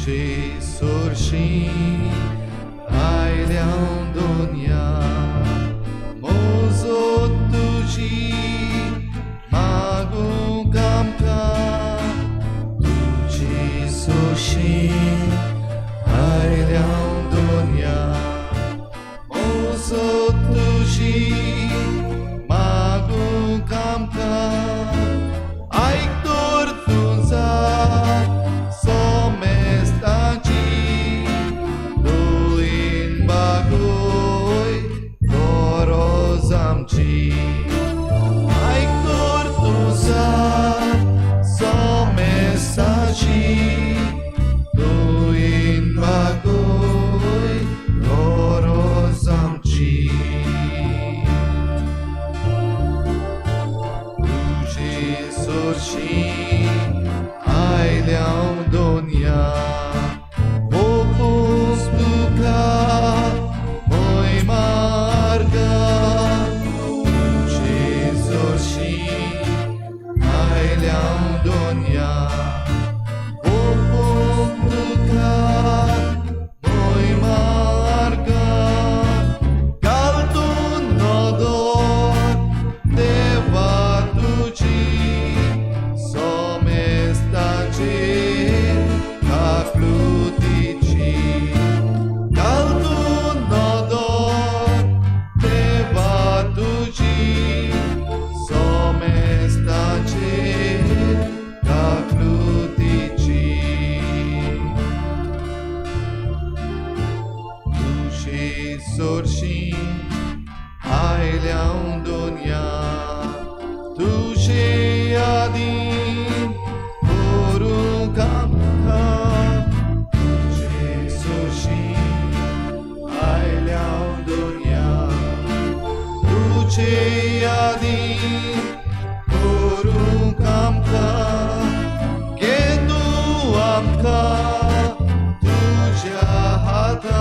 Sorshi ailão dunya mozo tuji magu kamka tuji sorshi ailão dunya mozo tuji magu kamka aitor tunza Sorshi ailão dunya tuji adin guru kamka tuji sorshi ailão dunya tuji adin guru kamka ketu amka tuja hata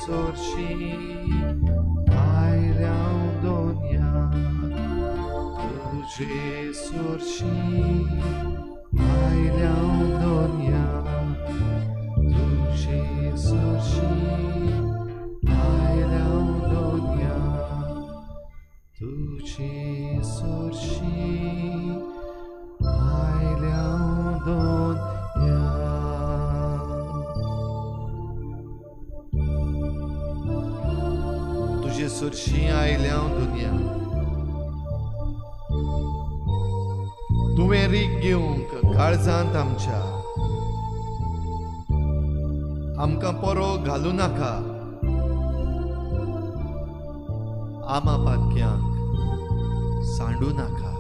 Sorshi ailão dunya tuji sorshi ailão dunya tuji sorshi ailão dunya tuji sorshi ailão dunya. Sorshi ailão dunya तुवें rig घेवंक काळजांत आमच्या आमकां परो घालूं नाका आमा पाक्यांक सांडू नाका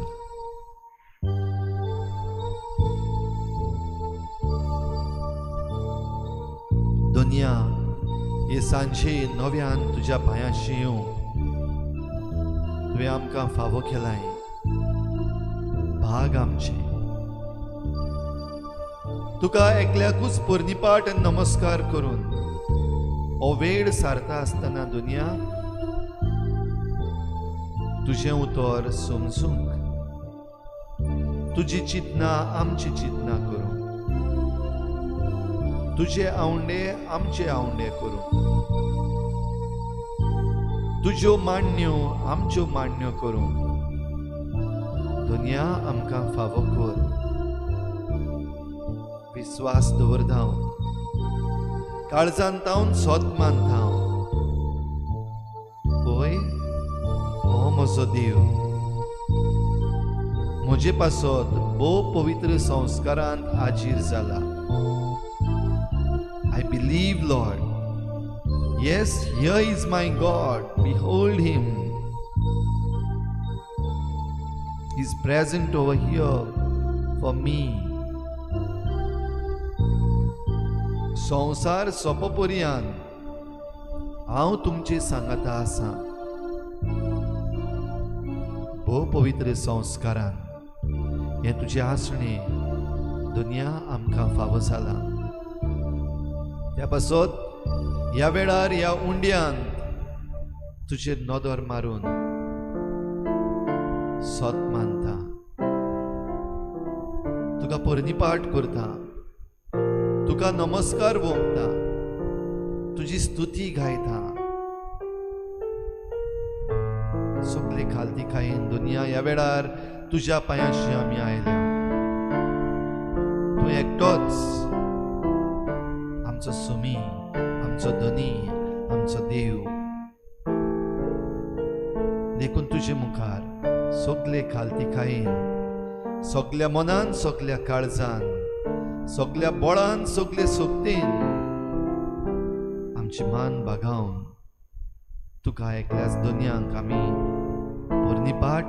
दुनिया हे सांजे नव्यान तुज्या पांयाशी येवं तुवें आमकां फावो केलाय भाग आमचे तुका एकल्याकूच पोरनिपाट नमस्कार करून हो वेळ सारता आसतना दुनिया तुझें उतर समजूंक तुजी चिंतना आमची चिंतना करूं तुझे आवंडे आमचे आवंडे करूं तुज्यो मांडण्यो आमच्यो मांडण्यो करूं दुनिया आमकां फावो कर विश्वास दवरता हांव काळजांत हांव सोत मानता हांव पळय हो म्हजो देव म्हजे पासत भोव पवित्र संस्कारांत आजीर जाला I believe, Lord. Yes, here is my God. Behold him. He's present over here for me. संसार सोंपपर्यंत हांव तुमचे सांगाता आसां भोव पवित्र संस्कारान हे तुजे आसणे दुनिया आमकां फावो जाला. त्या पासत ह्या वेळार ह्या उंड्यान तुजेर नदर मारून सोत मानता, तुका परनिपाट करता, तुका नमस्कार भोगता, तुजी स्तुती गायता. सगळे खालती खायेन दुनिया ह्या वेळार तुज्या पांयाशी आमी आयल्या. तूं एकटोच आमचो सुमी, आमचो धनी, आमचो देव. देखून तुजे मुखार सगळे खालती खायेन, सगळ्या मनान, सगळ्या काळजान, सगळ्या बळान, सगळे सोबतीन आमची मान बागावन तुका एकल्याच दुनियांक आमी परनिपाट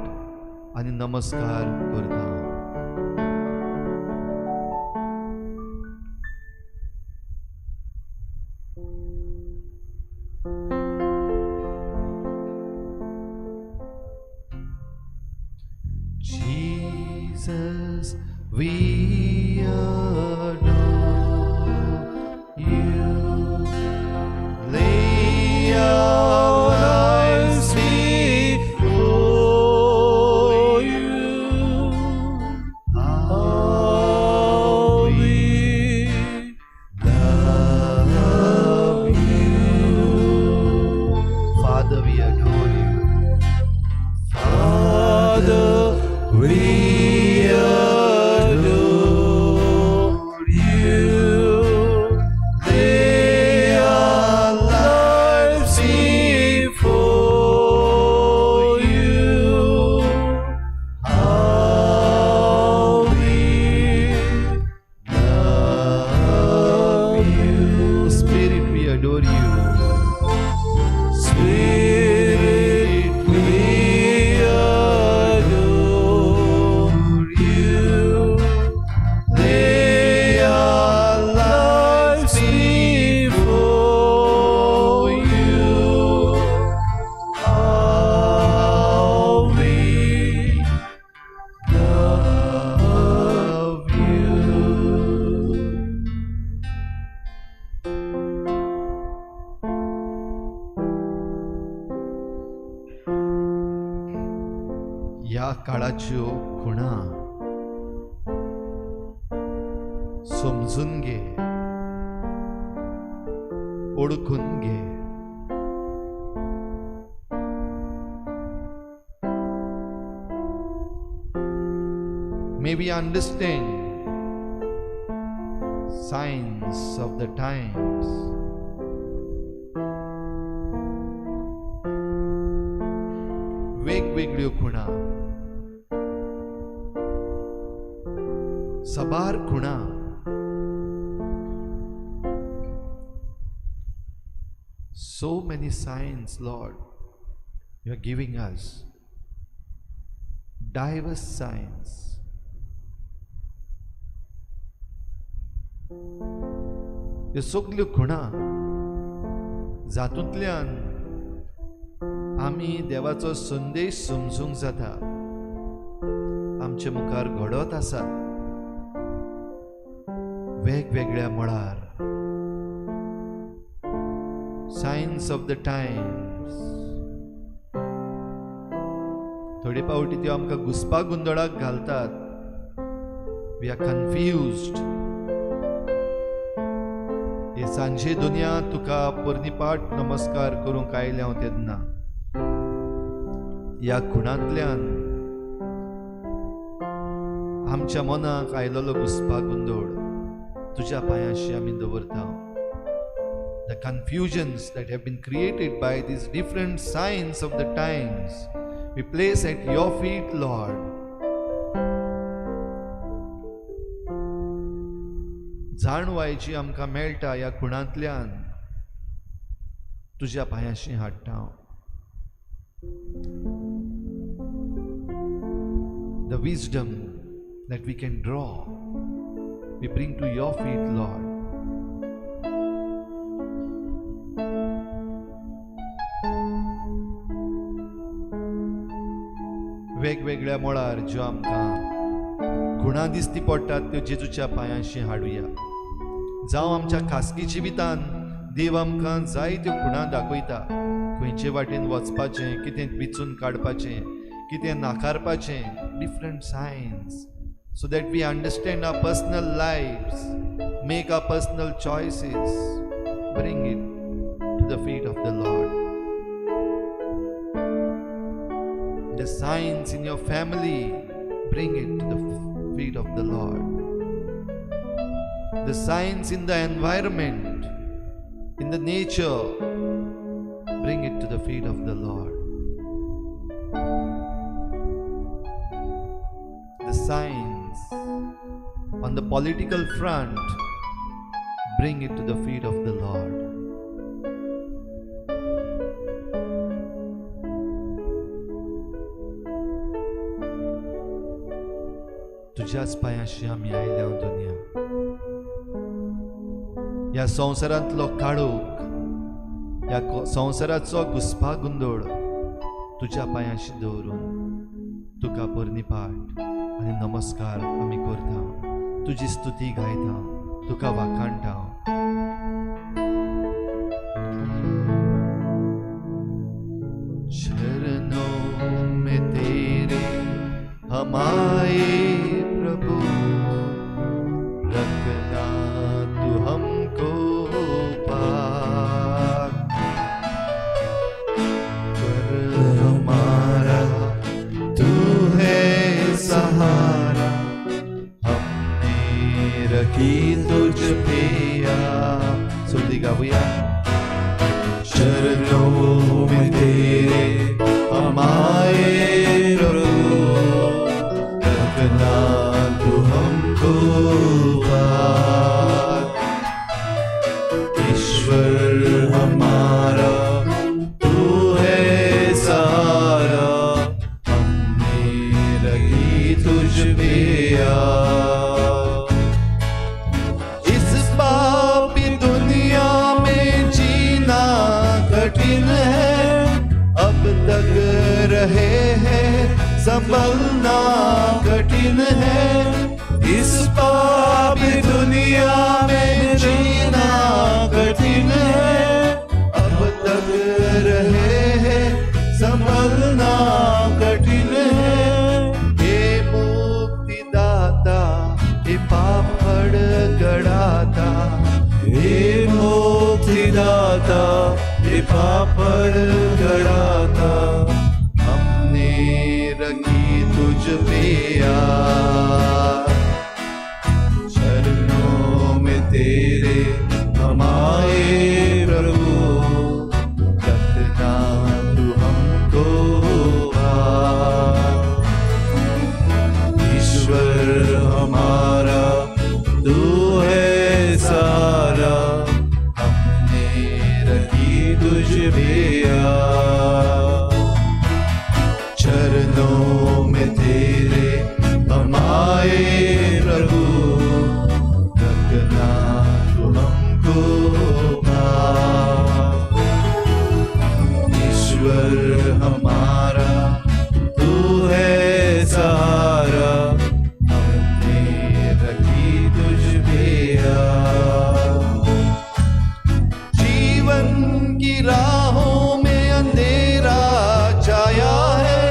आनी नमस्कार करता. Jesus, we adore you. Lay our lives before you. How we love you. Father, we adore you. Father, we adore you. Lay our lives before you. How we love you. Spirit, we adore you. Spirit, we adore you. Lay our lives before you. How we love you. ह्या काळाच्यो खुणा समजून घे, ओळखून घे. May we understand signs of the times. वेगवेगळ्यो खुणा, सबार खुणा, so many signs, Lord, you are giving us. Diverse signs. ह्यो सगल्यो खुणा जातूंतल्यान आमी देवाचो संदेश समजूंक जाता. आमचे मुखार घडत आसात वेगवेगळ्या मळार. Science of the Times. थोडे पावटी त्यो आमकां घुसपा गुंदळाक घालतात. We are confused. हे सांजे दुनिया तुका परनिपाट नमस्कार करूंक आयल्या हांव तेन्ना ह्या खुणांतल्यान आमच्या मनाक आयलोलो घुसपा गुंदळ तुज्या पांयाशी आमी दवरता. The confusions that have been created by these different signs of the times, we place at your feet, Lord. जाणवायची आमकां मेळटा ह्या खुणांतल्यान तुज्या पांयाशी हाडटा. The wisdom that we can draw, we bring to your feet, Lord. वेगवेगळ्या मळार ज्यो आमकां खुणा दिसती पडटात त्यो जेजूच्या पांयाशी हाडुया. जावं आमच्या खासगी जिवितान देव आमकां जायत्यो खुणा दाखयता, खंयचे वाटेन वचपाचें, कितें विचून काडपाचें, कितें नाकारपाचें, different science, so that we understand our personal lives, make our personal choices, bring it to the feet of the Lord. The signs in your family, bring it to the feet of the Lord. The signs in the environment, in the nature, bring it to the feet of the Lord. The signs on the political front, bring it to the feet of the Lord. तुझ्याच पांयाशी आमी आयल्या दुनिया. ह्या संवसारांतलो काळोख, ह्या संवसाराचो घुसपागोंदळ तुझ्या पांयाशी दवरून तुका परनिपाट आनी नमस्कार आमी करता, तुजी स्तुती गायता, तुका वाखाणटा. चरणों में तेरे हम आए प्रभु, रखना तू हमको पाक, कर हमारा तू है सहारा, हमने रखी तुझ पे आस. सुरती गाऊया. चरणों में तेरे हम आए प्रभु, रखना तू हमको पाक, ईश्वर हमारा तू है सहारा, हमने रखी तुझ पे आस. इस पापी दुनिया में जीना कठिन है, अब तक रहे हैं संभलना कठिन है. इस पापी दुनिया में जीना कठिन है, अब तक रहे हैं संभलना कठिन है. हे मुक्तिदाता, हे पापड़ गड़ाता, हे मुक्तिदाता, हे पापड़ गड़ाता, हमने रखी तुझ पे आस. चरणों में तेरे हम आए प्रभु, रखना तू हमको पाक, ईश्वर हमारा तू है सहारा, हमने रखी तुझ पे आस. चरणों में तेरे हम आए प्रभु, रखना तू हमको पाक, ईश्वर हमारा तू है सहारा, हमने रखी तुझ पे आस. जीवन की राहों में अंधेरा छाया है,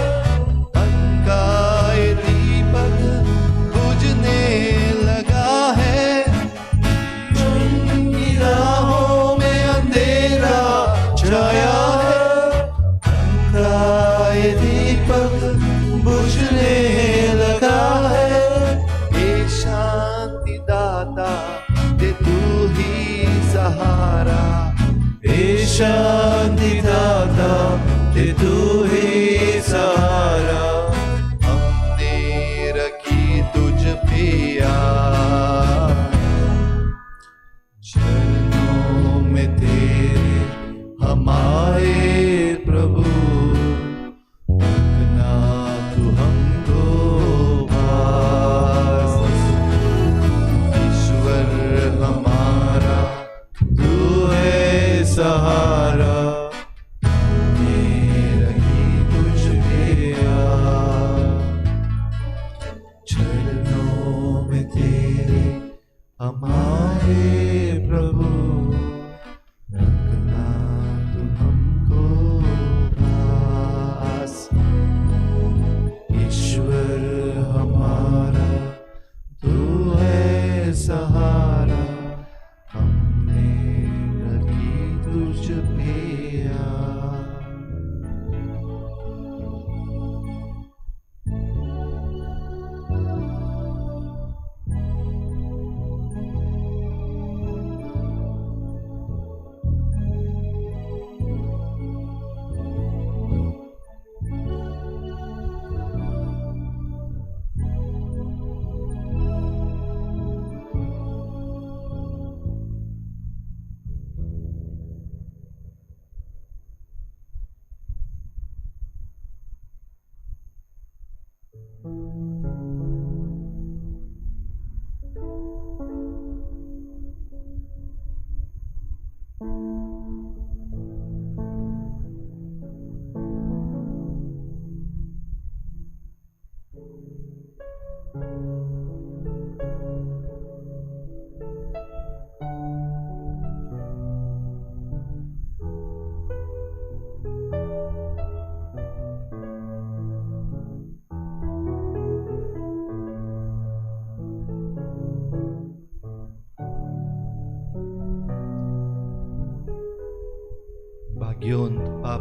शांति दाता ते तू ही सहारा, हमने रखी तुझ पे आस. चरणों में तेरे हम आए प्रभु, रखना तू हमको पास. ईश्वर हमारा तू है सहारा, हमने रखी तुझ पे आस.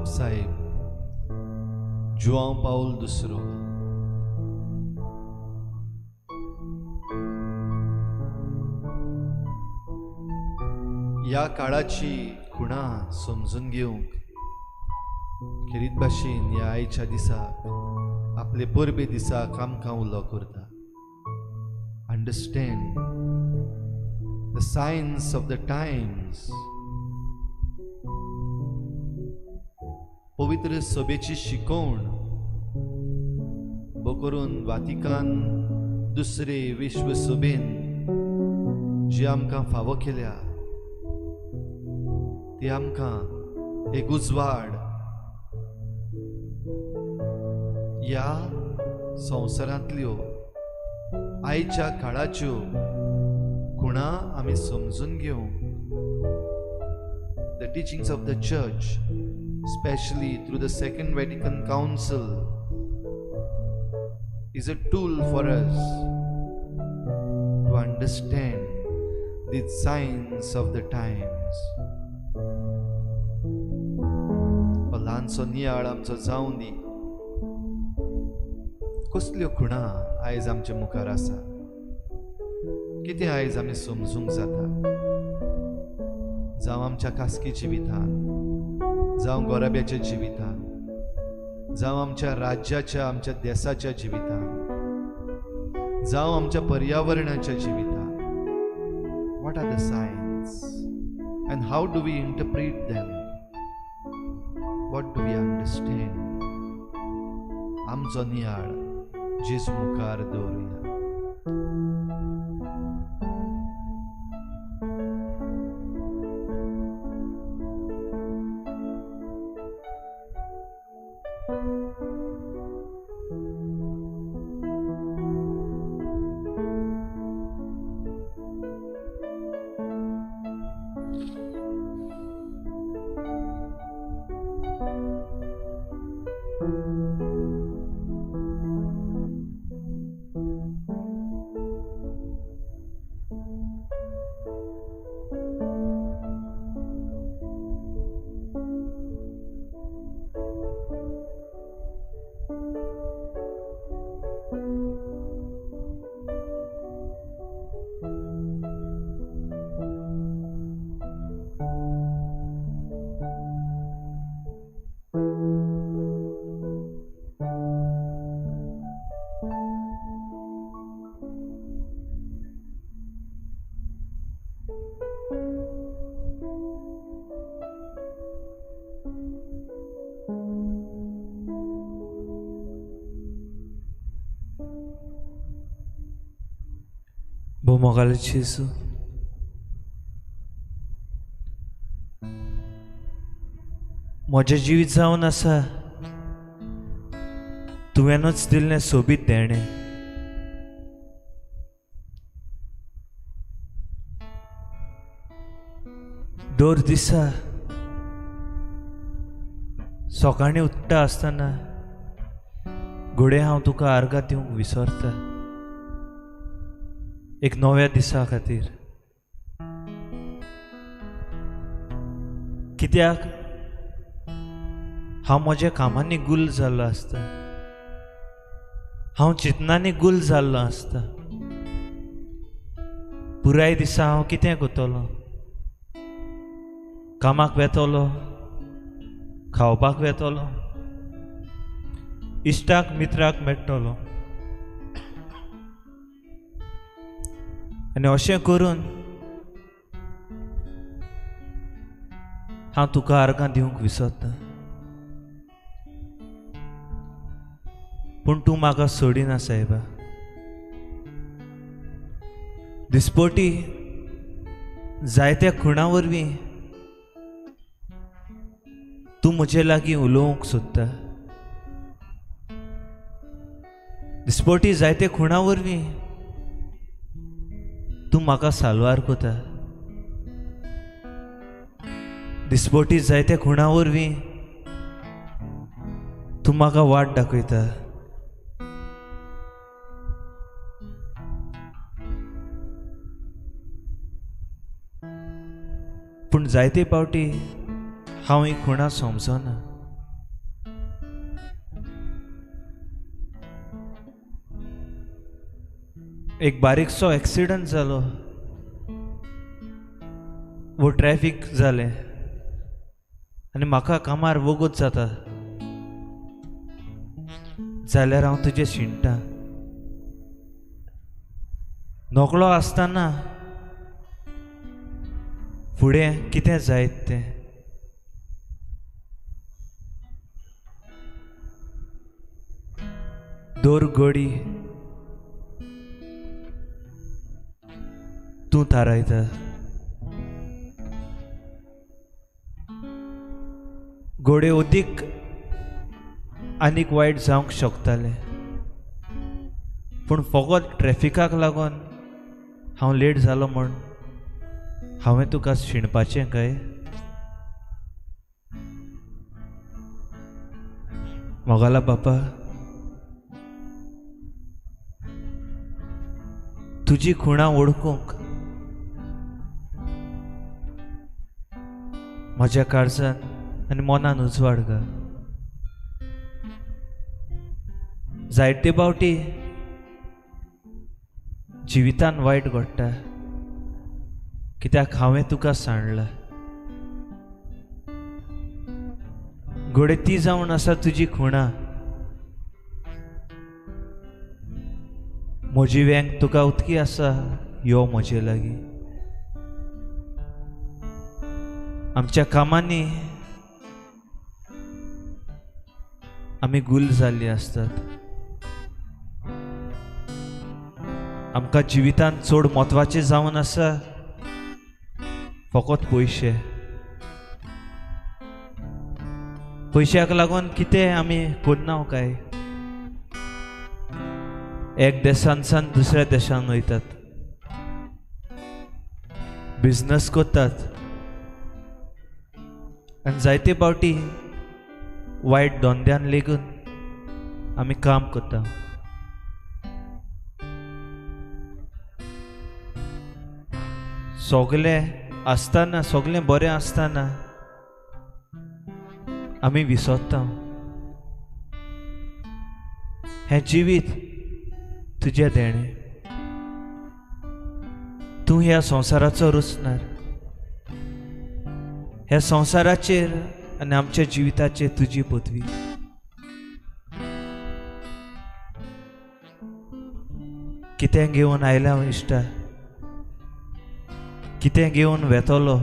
बाप साहेब जुआंव पाऊल दुसरो. ह्या काळाची खुणा समजून घेवंक खेरीत भाशेन ह्या आयच्या दिसाक आपले परबे दिसाक आमकां उलो करता. Understand the science of the Times. पवित्र सभेची शिकवण करून वातिकान दुसरे विश्व सभेन जी आमकां फावो केल्या ती आमकां एक उजवाड ह्या संवसारांतल्यो आयच्या काळाच्यो खुणा आमी समजून घेवंक the teachings of the church, especially through the Second Vatican Council, is a tool for us to understand the signs of the times. ल्हानसो नियाळ आमचो जावं दी. कसल्यो खुणा आयज आमच्या मुखार आसा, कितें आयज आमी समजूंक जाता, जावं आमच्या खासगी जिवितान, जावं गोराब्याच्या जिवितान, जावं आमच्या राज्याच्या आमच्या देशाच्या जिवितान, जावं आमच्या पर्यावरणाच्या जिवितान. What are the signs and how do we interpret them? What do we understand? आमचो नियाळ जेजू मुखार दवरुया. Bom mogal Jesu, म्हजें जिवीत जावन आसा तुवेंनूच दिल्लें सोबीत देणें. दर दिसा सकाळीं उठ्ठा आसतना घोडे हांव तुका आर्गां दिवंक विसरता एक नव्या दिसा खातीर. कित्याक हांव म्हज्या कामांनी गुल जाल्लो आसता, हांव चिंतनांनी गुल जाल्लो आसता. पुराय दिसा हांव कितें करतलो? कामाक वेतलो, खावपाक वेतलो, इश्टाक मित्राक मेळटलो, आनी अशें करून हांव तुका आर्गां दिवंक विसरता. पूण तूं म्हाका सोडिना सायबा. दिसपटी जायत्या खुणा वरवीं तूं म्हजे लागीं उलोवंक सोदता. दिसपटी जायते खुणा वरवीं तूं म्हाका साल्वार कोता. दिसपटी जायते खुणा वरवीं तूं म्हाका वाट दाखयता. पूण जायते पावटी हांव ही खुणा समजना. एक बारीकसो एक्सिडंट जालो, वो ट्रॅफिक जालें आनी म्हाका कामार वगत जाता जाल्यार हांव तुजें शिणटां. नोकळो आसतना फुडें कितें जायत तें दोर घडी तूं थारायता. घोडे ओदीक आनीक वायट जावंक शकतालें, पूण फकत ट्रॅफिकाक लागून हांव लेट जालो म्हूण हांवें तुका शिणपाचें काय? मोगाला बापा, तुजी खुणां ओळखूंक म्हज्या काळजान आनी मनान उजवाड घा. जायते फावटी जिवितान वायट घडटा कित्याक हांवें तुका सांडला. घोडे ती जावन आसा तुजी खुणां. म्हजी वेंग तुका उतकी आसा यो म्हजे लागीं. आमच्या कामांनी आमी गुल जाल्ली आसतात. आमकां जिवितांत चड म्हत्वाचें जावन आसा फकत पयशे. पयशाक लागून कितें आमी करना काय? एक देशांसान दुसऱ्या देशान वयतात, बिझनस करतात आनी जायते फावटी वायट धंद्यान लेगून आमी काम करता. सगळें आसतना, सगळें बरें आसतना आमी विसरता. हें जिवीत तुजें देणें. तूं ह्या संवसाराचो रुचणार. ह्या संवसाराचेर आनी आमच्या जिविताचेर तुजी पदवी. कितें घेवन आयला इश्टा, कितें घेवन वेतलो,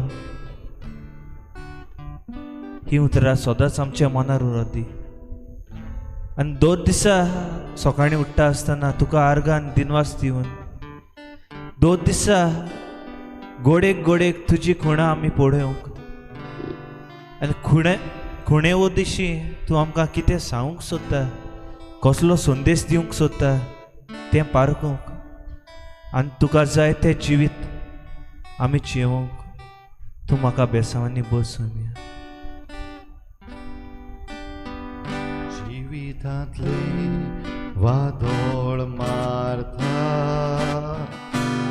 ही उतरां सदांच आमच्या मनार उरत दी. आनी 2 दिसा सकाळीं उठ्ठा आसतना तुका आर्गान दिनवास दिवन 2 दिसा घोडेक घोडेक तुजी खुणां आमी पळोवंक. आनी खुणे वो दिशी तूं आमकां कितें सांगूंक सोदता, कसलो संदेश दिवंक सोदता तें पारखूंक आनी तुका जाय तें जिवीत आमी जिवंक तूं म्हाका बेसांवांनी बसून. जिवितांतले वादळ मारता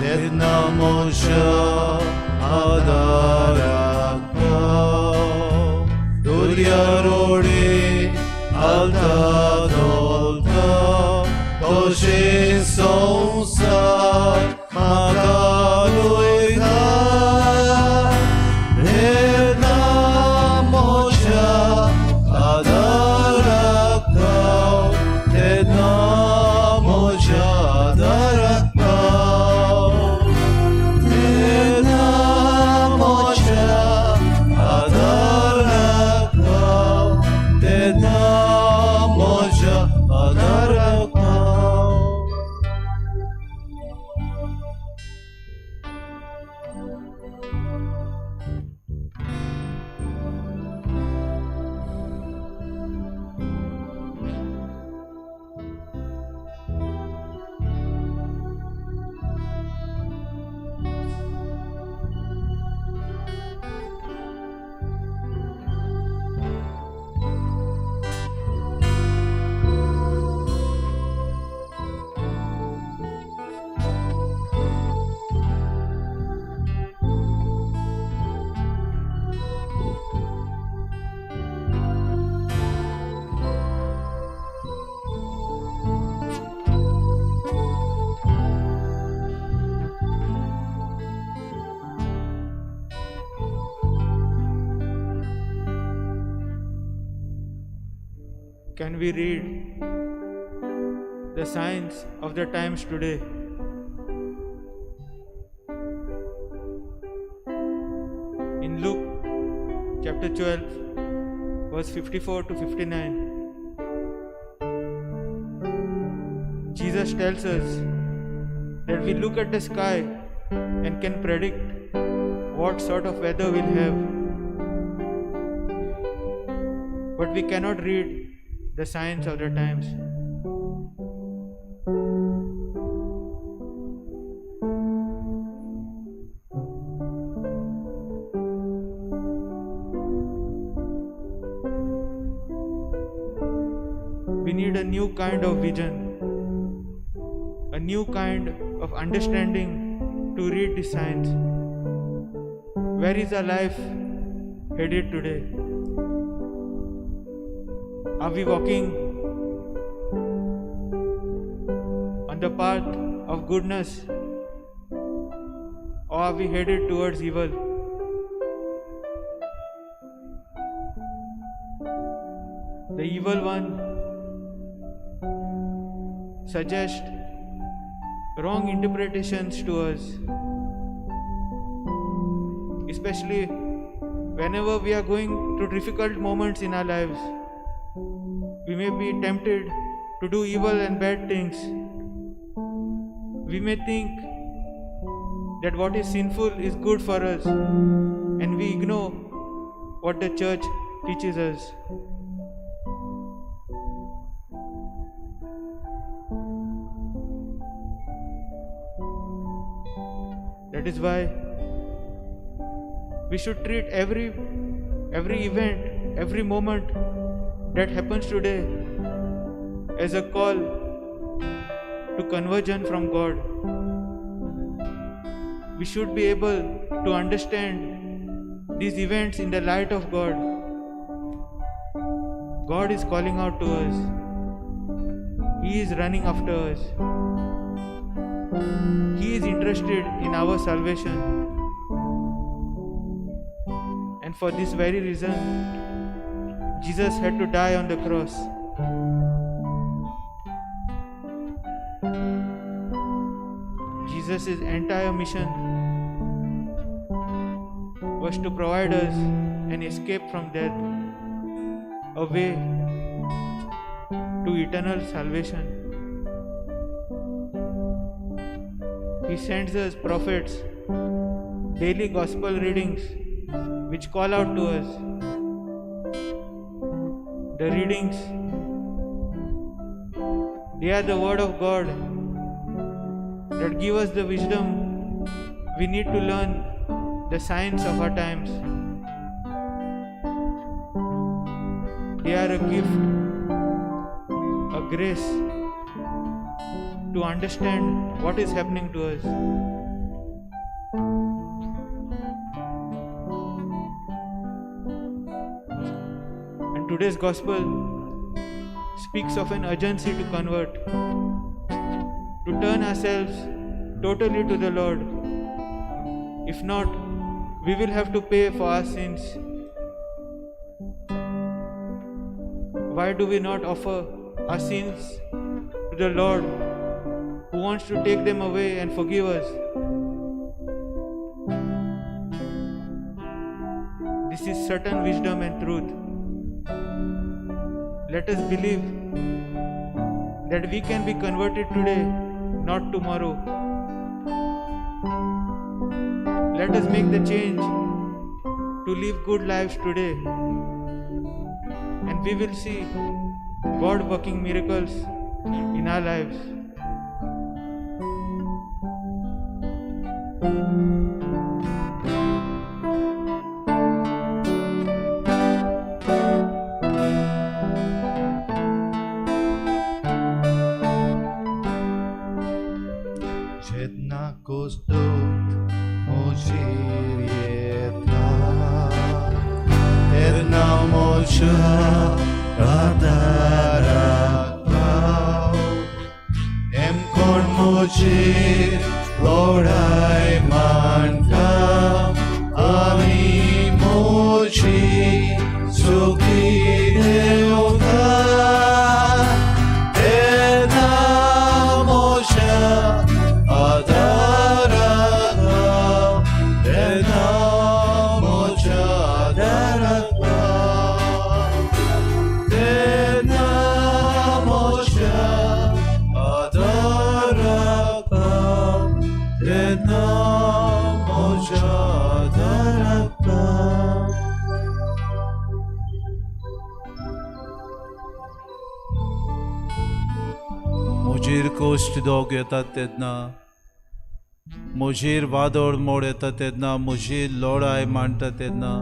तेन्ना म्हज्या आदाराक दर्या रोडे आलता दोलता तशें संवसार म्हाका रोयता. तेन्ना म्हज्या आदाराक तेन्ना म्हज्या आदाराक तेन्ना म्हज्या आदाराक तेन्ना can we read the signs of the times today? In Luke chapter 12, verse 54 to 59, Jesus tells us that we look at the sky and can predict what sort of weather we'll have, but we cannot read the signs of the times. We need a new kind of vision, a new kind of understanding to read the signs. Where is our life headed today? Are we walking on the path of goodness, or are we headed towards evil? The evil one suggests wrong interpretations to us, especially whenever we are going through difficult moments in our lives. We may be tempted to do evil and bad things. We may think that what is sinful is good for us, and we ignore what the church teaches us. That is why we should treat every event, every moment that happens today as a call to conversion from God. We should be able to understand these events in the light of God. God is calling out to us. He is running after us. He is interested in our salvation. And for this very reason, Jesus had to die on the cross. Jesus' entire mission was to provide us an escape from death, a way to eternal salvation. He sends us prophets, daily gospel readings which call out to us. The readings, they are the word of God that give us the wisdom we need to learn the signs of our times. They are a gift, a grace to understand what is happening to us. And today's gospel speaks of an urgency to convert, to turn ourselves totally to the Lord. If not, we will have to pay for our sins. Why do we not offer our sins to the Lord, who wants to take them away and forgive us? This is certain wisdom and truth. Let us believe that we can be converted today, not tomorrow. Let us make the change to live good lives today, and we will see God working miracles in our lives. Jedna kostot mochirieta Erna mocha katarakau Em kon mochir lorai manka Ami mochi sukhi deoka म्हजेर cost दोग येतात तेन्ना, म्हजेर वादळ mode येता तेन्ना, म्हजी लढाय मांडटा तेन्ना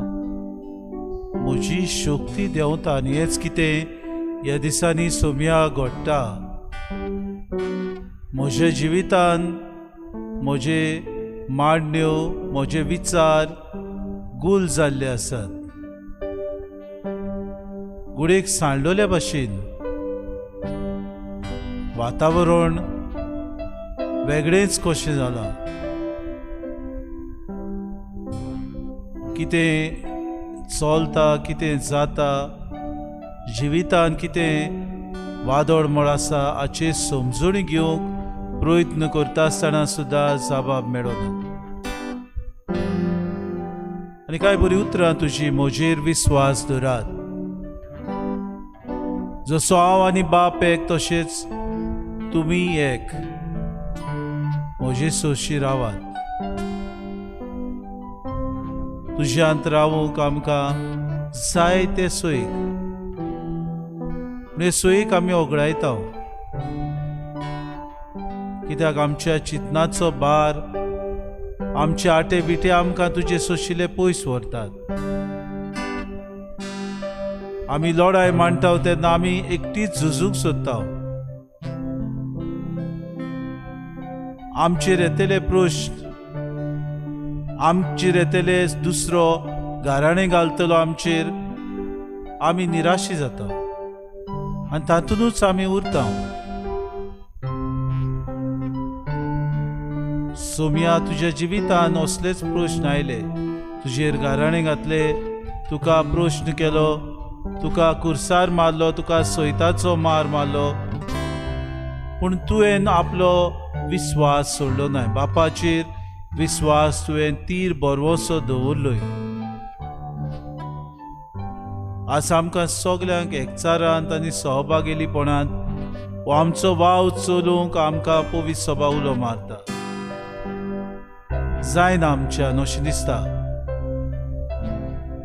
म्हजी शक्ती देंवता. आनी हेच कितें ह्या दिसांनी सोम्या घडटा. म्हज्या जिवितान म्हजे मांडण्यो, म्हजे विचार गूल जाल्ले आसात. गुडेक सांडलोल्या भाशेन वातावरण वेगळेंच कशें जालां. कितें चलता, कितें जाता, जिवितान कितें वादळ मोड आसा हाचे समजून घेवंक प्रयत्न करता आसतना सुद्दां जबाब मेळना. आनी कांय बरी उतरां तुजी म्हजेर विस्वास दवरात. जसो हांव आनी बाप एक तशेंच तुमी एक. म्हजे सोशी रावात. तुज्यांत रावूंक आमकां जाय ते सोयीक. हे सोयीक आमी ओगडायता, कित्याक आमच्या चिंतनाचो भार, आमचे आटे बिटे आमकां तुजे सोशिले पयस व्हरतात. आमी लढाय मांडटा तेन्ना आमी एकटीच झुजूंक सोदता. आमचेर येतले प्रश्न, आमचेर येतले दुसरो गाराणें घालतलो आमचेर, आमी निराशी जाता आनी तातूंतूच आमी उरता. सोम्या तुज्या जिवितान असलेच प्रश्न आयले, तुजेर गाराणें घातले, तुका प्रश्न केलो, तुका कुर्सार मारलो, तुका सोयताचो मार मारलो, पूण तुवें आपलो विस्वास सोडलो ना. बापाचेर विस्वास तुवें तीर बरवसो दवरलोय. आज आमकां सगल्यांक एकचारांत आनी सहभागिलीपणांत हो आमचो वाव चलोवंक आमकां पवित्र सभा उलो मारता. जायना आमच्यान अशें दिसता.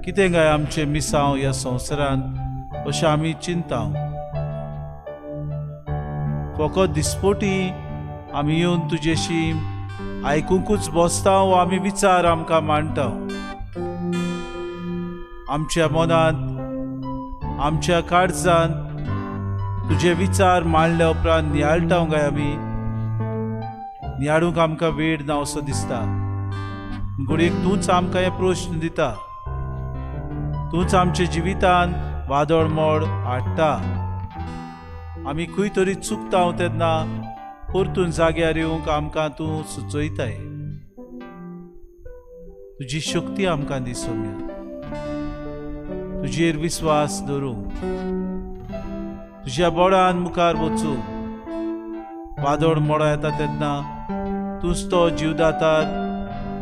कितें काय आमचें मिसांव ह्या संवसारांत अशें आमी चिंता. फकत दिसपोटी आमी येवन तुजेशी आयकूंकूच बसता वा आमी विचार आमकां मांडटा. आमच्या मनांत, आमच्या काळजांत तुजे विचार मांडल्या उपरांत नियाळटा काय आमी. नियाळूंक आमकां वेळ ना असो दिसता. घडयेक तूंच आमकां हे प्रश्न दिता. तूंच आमच्या जिवितान वादळ मोड हाडटा. आमी खंय तरी चुकता तेन्ना परतून जाग्यार येवंक आमकां तूं सुचयताय. तुजी शक्ती आमकां दी सोम्या. तुजेर विस्वास दवरूंक, तुज्या बोडान मुखार वचूंक. वादळ मोडा येता तेन्ना तूंच तो जीवदातार,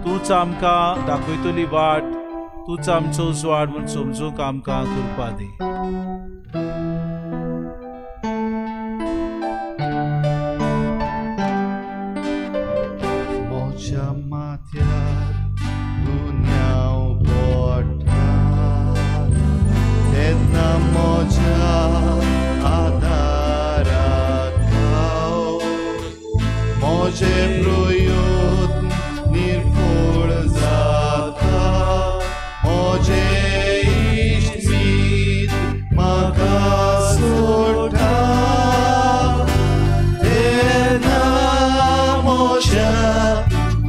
तूंच आमकां दाखयतली वाट, तूंच आमचो उजवाड म्हूण समजूंक आमकां कृपा दी. मोच्या माथ्यार दुन्याव पडटा तेन्ना मोच्या आदाराक हांव. मोजे प्रयत्न निर्फळ जाता. मोजे इश्ट म्हाका सोडटा तेन्ना मोच्या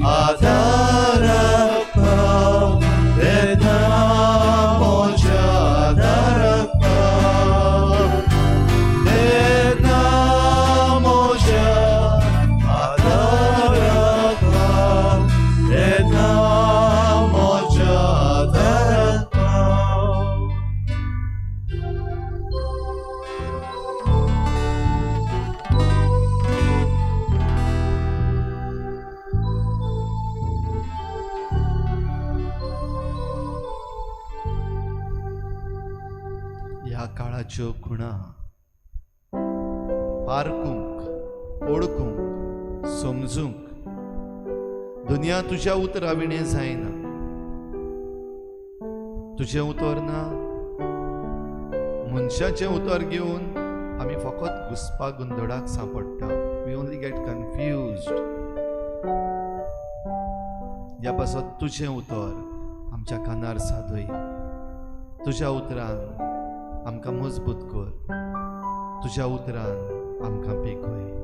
आदाराक पाव. तेन्ना मोच्या आदाराक पाव. तेन्ना मोच्या आदाराक पाव. तेन्ना मोच्या आदाराक पाव. ह्या काळाच्यो खुणा पारखूंक, ओळखूंक, समजूंक दुनिया तुज्या उतराविणें जायना. तुजें उतर ना, मनशाचें उतर घेवन आमी फकत घुसपा गुंदडाक सांपडटा. we only get confused. ह्या पासत तुझें उतर आमच्या कानार सादय. तुझ्या उतरान आमकां मजबूत कर. तुझ्या उतरान आमकां पिकय.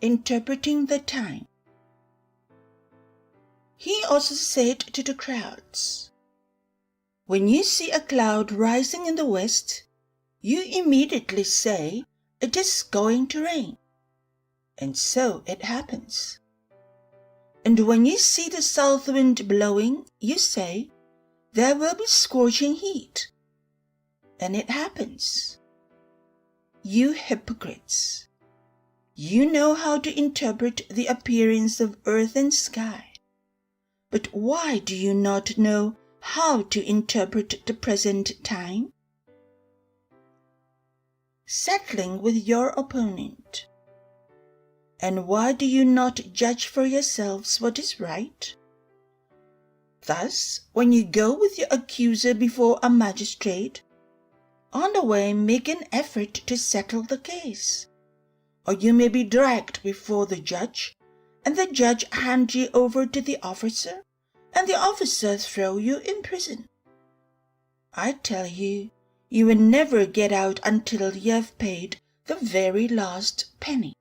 Interpreting the time. He also said to the crowds, "When you see a cloud rising in the west, you immediately say, 'It is going to rain.' And so it happens. And when you see the south wind blowing, you say, 'There will be scorching heat.' And it happens. You hypocrites! You know how to interpret the appearance of earth and sky, but why do you not know how to interpret the present time? Settling with your opponent. And why do you not judge for yourselves what is right? Thus, when you go with your accuser before a magistrate, on the way make an effort to settle the case. Or you may be dragged before the judge, and the judge hand you over to the officer, and the officer throw you in prison. I tell you, you will never get out until you have paid the very last penny."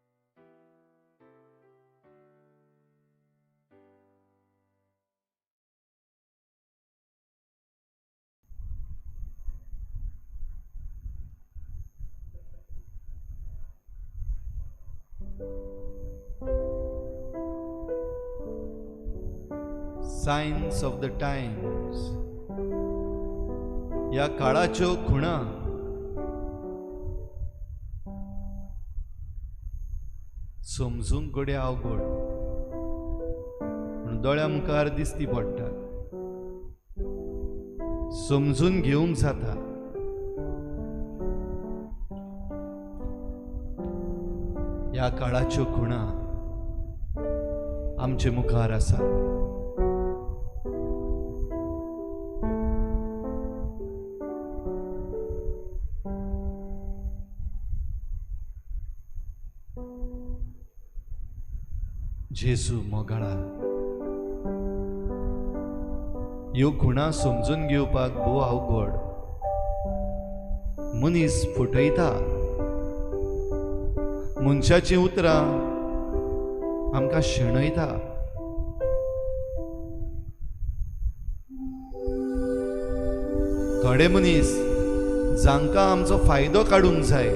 Signs of the times. या काळाच्यो खुणा समजूंक गडे अवघड, पूण दोळ्या मुखार दिसती पडटा. समजून घेवंक जाता. ह्या काळाच्यो खुणा आमचे मुखार आसा. जेसू मोगाळा. ह्यो खुणा समजून घेवपाक भोव अवघड. मनीस फुटयता. मनशाची उतरां आमकां शेणयता. थोडे मनीस जांकां आमचो फायदो काडूंक जाय,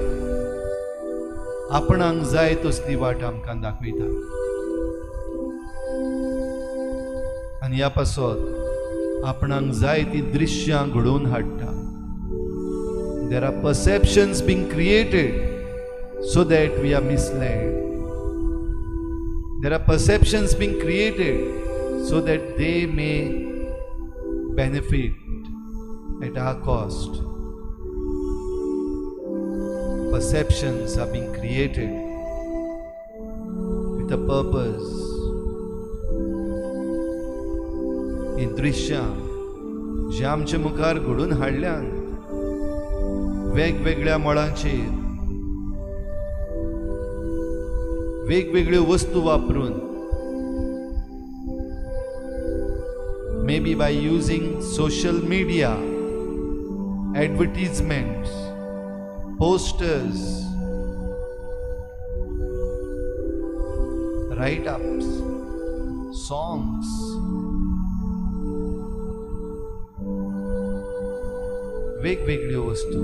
आपणाक जाय तसली वाट आमकां दाखयता. आनी ह्या पासत आपणाक जाय ती दृश्यां घडोवन हाडटा. There are perceptions being created so that we are misled. There are perceptions being created so that they may benefit at our cost. Perceptions are being created with a purpose. ही दृश्यां जे आमचे मुखार घडून हाडल्यान वेगवेगळ्या मळांचेर वेगवेगळ्यो वस्तू वापरून, may be by using social media, advertisements, posters, right-ups, songs, वेगवेगळ्यो वस्तू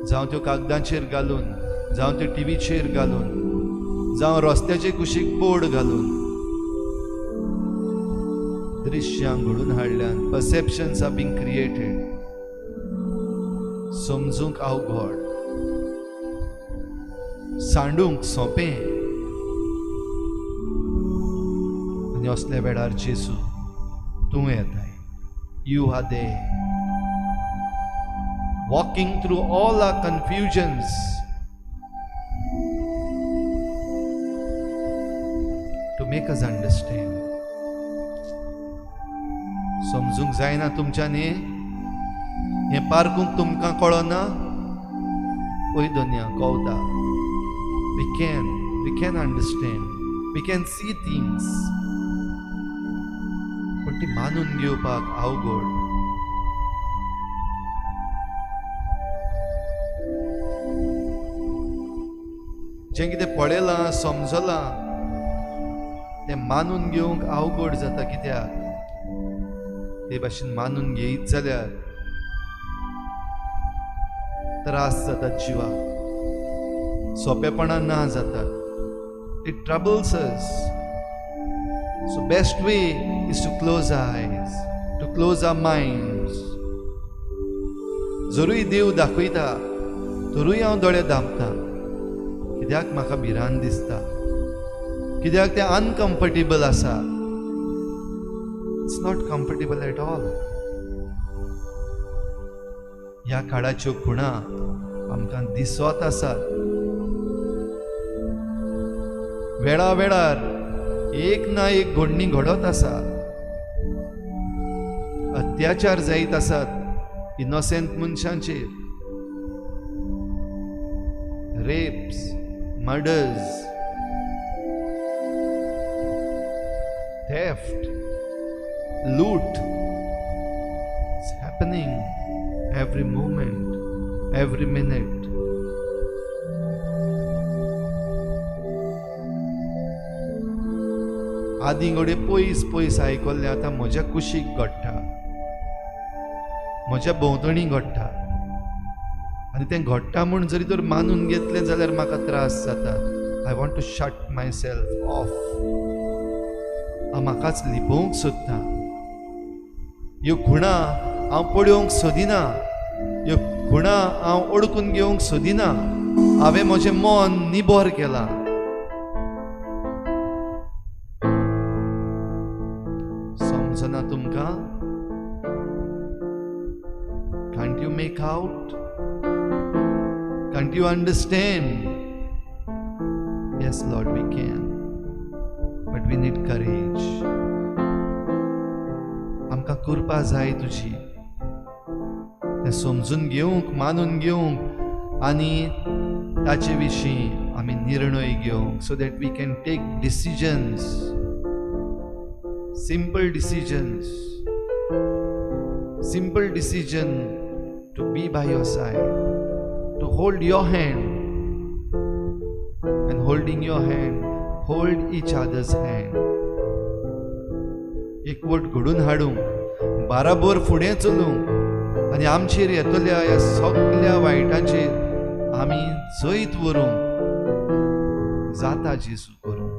जावं त्यो कागदांचेर घालून, जावं त्यो टीव्हीचेर घालून, जावं रस्त्याचे कुशीक बोर्ड घालून दृश्यां घडून हाडल्यान परसेप्शन्स आर बींग क्रिएटेड. समजूंक अवघड, सांडूंक सोंपें. आनी असल्या वेळार जेसू तूं येताय. You are there, walking through all our confusions to make us understand. समजूंक जायना तुमच्यानी हें पारकूंक तुमकां कळना? पळय दोनया कळटा. We can understand, we can see things, पण ती मानून घेवपाक अवघड. जें कितें पळयलां समजलां तें मानून घेवंक अवघड जाता. कित्याक ते भाशेन मानून घेयत जाल्यार त्रास जातात जिवाक, सोंपेपणां ना जातात. It troubles us. So best way is to close our eyes, to close our minds. जरूय देव दाखयता तरूय हांव दोळे धांपता. कित्याक म्हाका भिरांत दिसता, कित्याक तें अनकम्फर्टेबल आसा. It's not comfortable at all. ह्या काळाच्यो खुणा आमकां दिसत आसात. वेळा वेळार एक ना एक घडणी घडत आसा. अत्याचार जायत आसात इनोसेंट मनशांचेर. Rapes, murders, theft, loot. It's happening every moment, every minute. आदीं घडये पयस पयस आयकल्लें आतां म्हज्या कुशीक घडटा, म्हज्या भोंवतणी घडटा. आनी तें घडटा म्हूण जरी तर मानून घेतलें जाल्यार म्हाका त्रास जाता. I want to shut myself off. हांव म्हाकाच लिपोवंक सोदता. ह्यो खुणा हांव पळोवंक सोदिना, ह्यो खुणा हांव ओळखून घेवंक सोदिना. हांवें म्हजें मन निबोर केलां. समजना तुमकां? Can't you make out? Can't you understand? Yes, Lord, we can. But we need courage. आमकां कृपा जाय तुजी. तें समजून घेवंक, मानून घेवंक आनी ताचे विशीं आमी निर्णय घेवंक, so that we can take decisions, simple decisions, simple decision to be by your side, to hold your hand, and holding your hand, hold each other's hand. एकवट घडून हाडूंक, बाराबर फुडें चलूंक आनी आमचेर येतल्या ह्या सगळ्या वायटांचेर आमी जैत व्हरूंक जाता जेजू करूंक.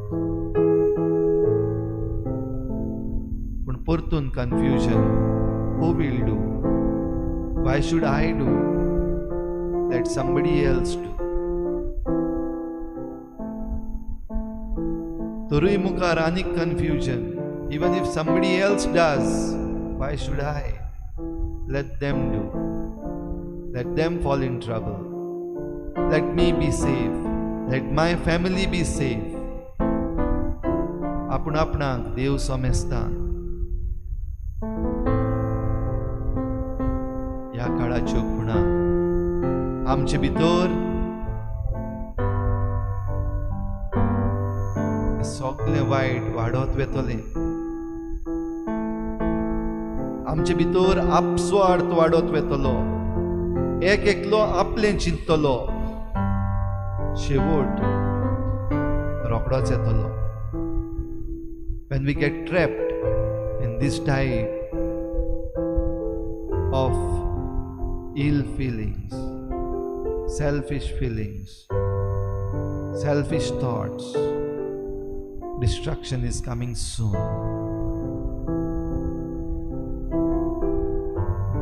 पूण परतून confusion. Who will do? Why should I do? Let somebody else do. तरूय मुखार आनीक confusion. Even if somebody else does, why should I? Let them do. Let them fall in trouble. Let me be safe. Let my family be safe. आपूण आपणाक देव समजता. ह्या काळाच्यो खुणा आमचे भितर सगळें वायट वाडत वेतलें. आमचे भितर आपस्वार्थ वाडत वेतलो. एक एकलो आपलें चिंततलो. शेवट रोखडोच येतलो. When we get trapped in this type of ill feelings, selfish thoughts, destruction is coming soon.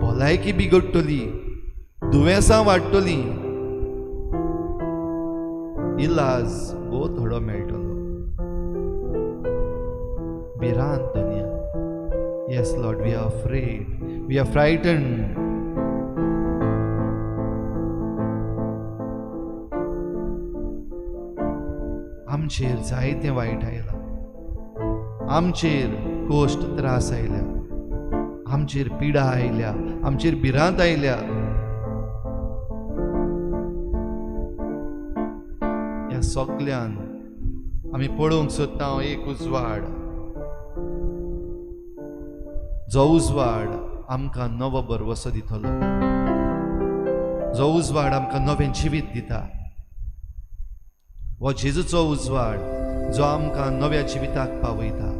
भलायकी बिगडटली, दुयेंसां वाडटली, इलाज भोव थोडो मेळटलो. भिरांत दुनिया. Yes, Lord, we are afraid. We are frightened. आमचेर जायतें वायट आयलां. आमचेर कोश्ट त्रास आयल्या. आमचेर पिडा आयल्या, आमचेर भिरांत आयल्या. ह्या सगळ्यान आमी पळोवंक सोदता एक उजवाड, जो उजवाड आमकां नवो बरवसो दितलो, जो उजवाड आमकां नवें जिवीत दिता. हो जेजूचो उजवाड जो आमकां नव्या जिविताक पावयता.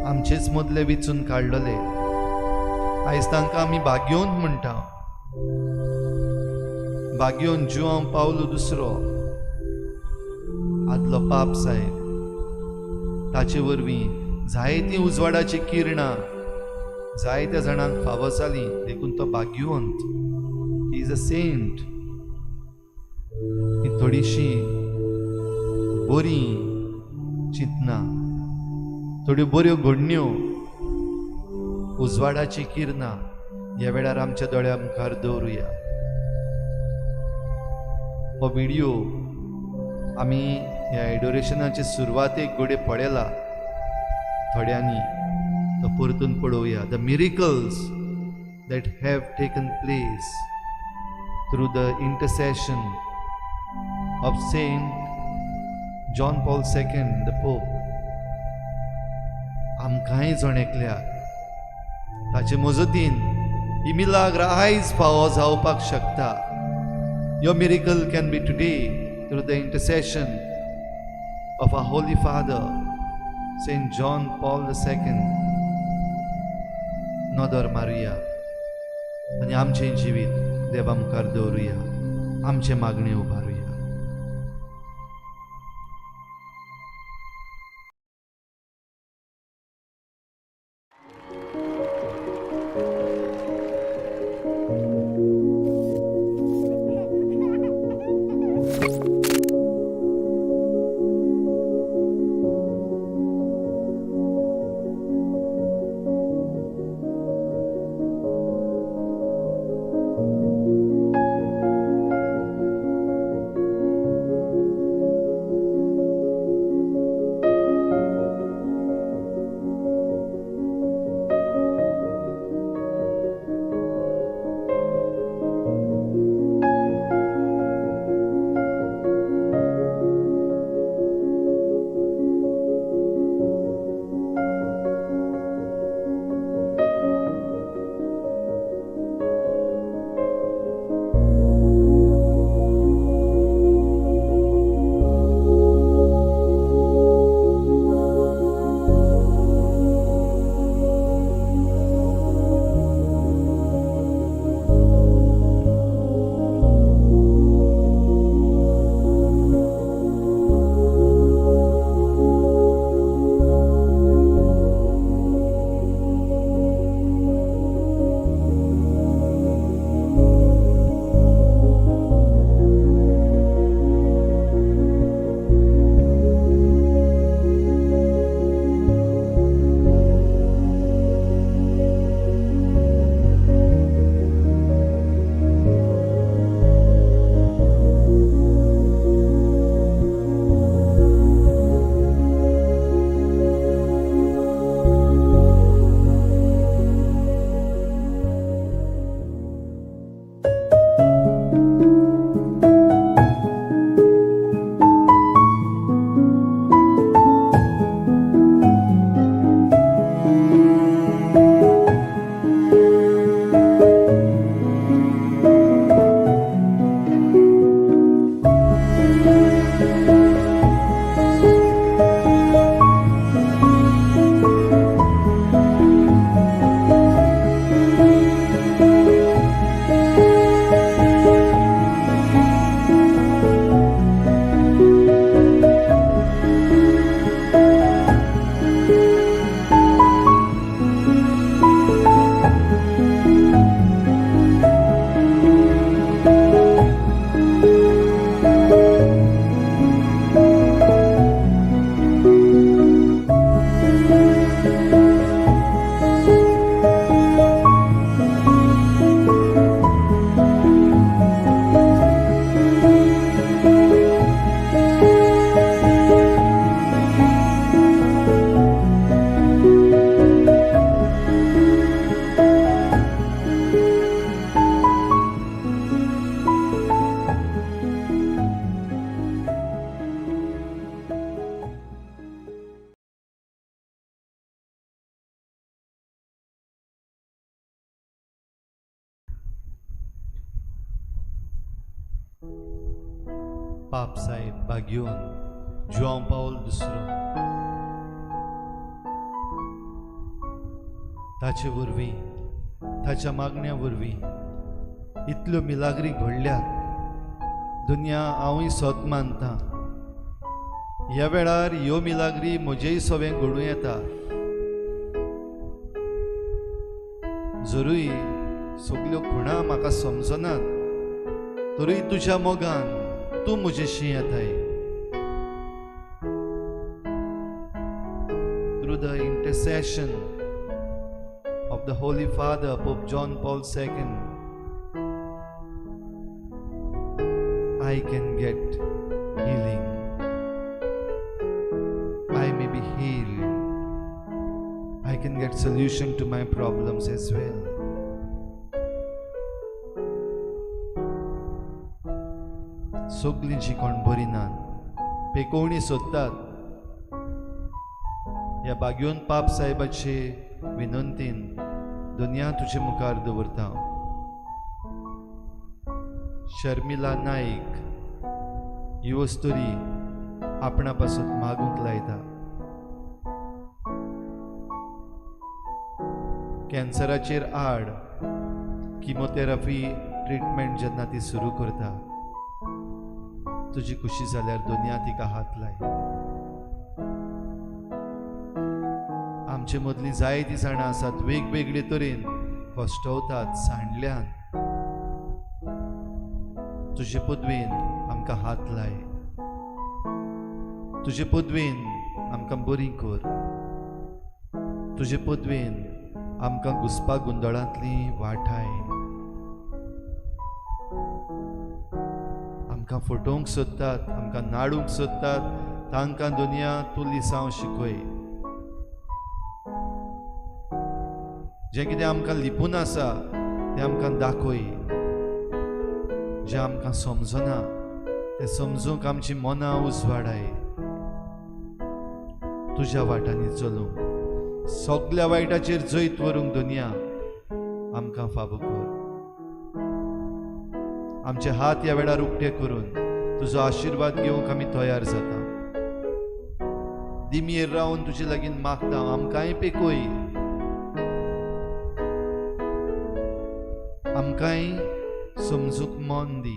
आमचेच मदले विचून काडलेले आयज तांकां आमी भाग्योन म्हणटा. भाग्योन जुआंव पावलो दुसरो आदलो पाप साहेब, ताचे वरवीं जायतीं उजवाडाची किरणां जायत्या जाणांक फावो जालीं, देखून तो भाग्यवंत. He is a saint. ही थोडीशीं बरीं चिंतना, थोड्यो बऱ्यो घडण्यो, उजवाडाची किरणां ह्या वेळार आमच्या दोळ्या मुखार दवरुया. हो व्हिडिओ आमी ह्या एडोरेशनाचे सुरवातेक घोडे पळयला, थोड्यांनी तो परतून पळोवया. The miracles that have taken place through the intercession of Saint John Paul II, the Pope. आमकांय जणेकल्याक ताचे मजतीन ही मिलाग्र आयज फावो जावपाक शकता. Your miracle can be today through the intercession of our Holy Father, Saint John Paul II. नोदोर मारुया आनी आमचें जिवीत देवा मुखार दवरुया, आमचे मागणे उबारुया. पाप साहेब बागयोन जुआंव पावल दुसरो ताचे वरवीं ताच्या मागण्या वरवीं इतल्यो मिलाग्री घडल्यात दुनिया हांवूय सोद मानता ह्या वेळार ह्यो मिलाग्री म्हजेय सवें घडूं येता जरूय सगल्यो खुणा म्हाका समजनात तरी तुज्या मोगान तूं म्हजेशी येताय through the intercession of the Holy Father, Pope John Paul II, I can get healing. I may be healed. I can get solution to my problems as well. सगळींची कोण बरी नात पेकोवणी सोदतात ह्या बागयोन पाप साहेबाचे विनंतीन दुनिया तुजे मुखार दवरता शर्मिला नाईक ही वस्तुरी आपणा पासून मागूंक लायता कॅन्सराचेर आड किमोथेरपी ट्रीटमेंट जेन्ना ती सुरू करता तुजी खुशी जाल्यार दुनिया तिका हात लाय आमचे मदली जायतीं जाणां आसात वेगवेगळे तरेन कश्टवतात सांडल्यान तुजे पदवेन आमकां हात लाय तुजे पदवेन आमकां बरी कर तुजे पदवेन आमकां घुसपा गुंदळांतली वाटाय आमकां फटोवंक सोदतात आमकां नाडूंक सोदतात तांकां दुनिया तूं लिसांव शिकय जें कितें आमकां लिपून आसा तें आमकां दाखय जें आमकां समजना तें समजूंक आमची मनां उजवाडाय तुज्या वाटांनी चलूंक सगल्या वायटाचेर जैत व्हरूंक दुनिया आमकां फावो कर आमचे हात ह्या वेळार उक्ते करून तुजो आशिर्वाद घेवंक आमी तयार जाता दिमेर रावन तुजे लागीं मागता आमकांय पेकोय आमकांय समजूंक मन दी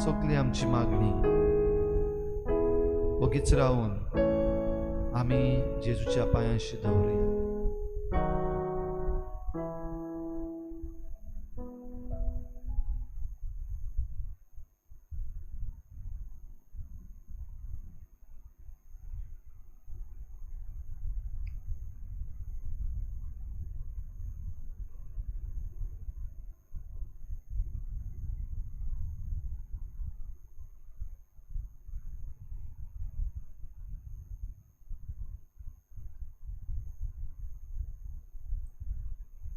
सगळी आमची मागणी ओगीच रावन आमी जेजूच्या पांयांशी दवरुया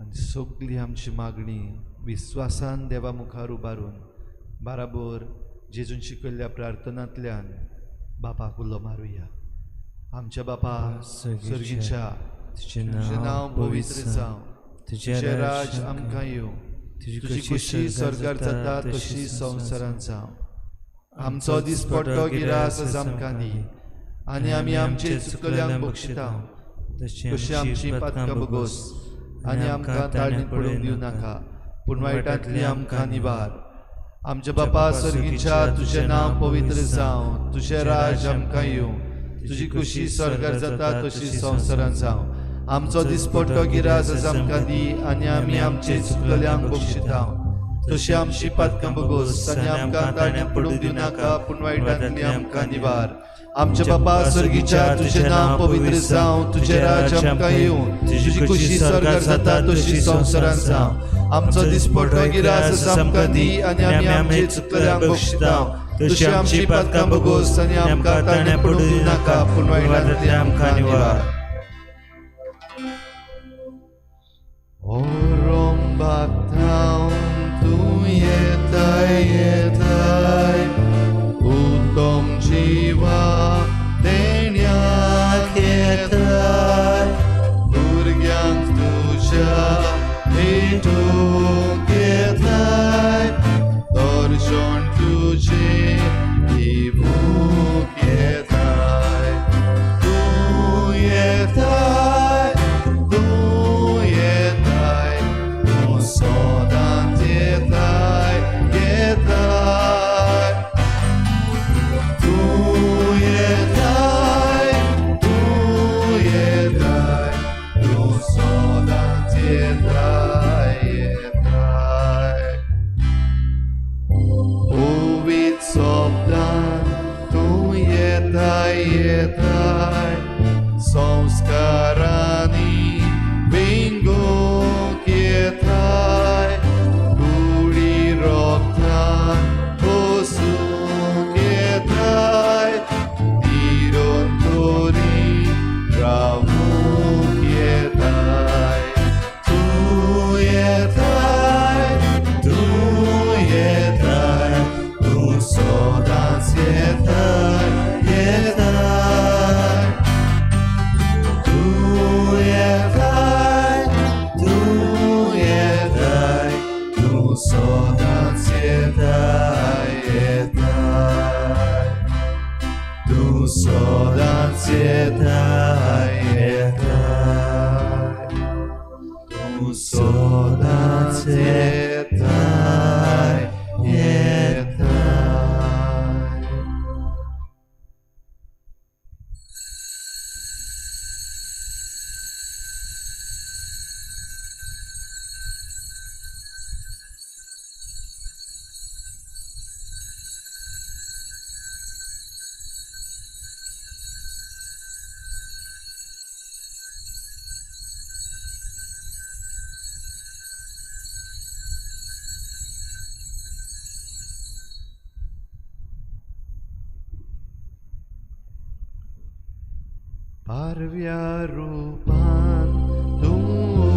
आनी सगळी आमची मागणी विश्वासान देवा मुखार उबारून बाराबर जेजून शिकयल्ल्या प्रार्थनांतल्यान बापाक उलो मारुया आमच्या बापा सर्गीच्या तुजें नांव पवित्र जावं तुजें राज आमकां येवं तुजी खुशी स्वर्गार जाता तशी संवसारांत जावं आमचो दिसपट्टो गिरास आज आमकां दी आनी आमी आमचे चुकल्यांक बक्षिता तशी आमची पातकां बगोस आनी आमकां ताळणीत पडूंक दिवं नाका पूण वायटांतली आमकां निवार आमच्या बापा सर्गीच्या तुजें नांव पवित्र जावं तुजें राज आमकां येवं तुजी खुशी स्वर्गार जाता तशी संवसारांत जावं आमचो दिसपट्टो गिरास आज आमकां दी आनी आमी आमचे चुकल्यांक बक्षिता तशी आमची पातकां बगोस आनी आमकां ताळणीत पडूंक दिवं नाका पूण वायटांतली आमकां निवार आमच्या बापा सर्गीच्या तुजें नांव पवित्र जावं तुजें राज आमकां येवं तुजी खुशी स्वर्गार जाता तशी संवसारांत जावं आमचो दिसपट्टो गिरास आमकां दी आनी आमी आमचे चुकल्यांक बक्षिता तशी आमची पातकां बगोस आनी आमकां ताळणीत पडूंक दिवं नाका पूण वायटांतली आमकां निवार ओरोंबातां तूं येताय उत्तम जिवा देण्याक येताय भुरग्यांक तुज्या भेटूंक येताय दर्शन पारव्या रूपान तूं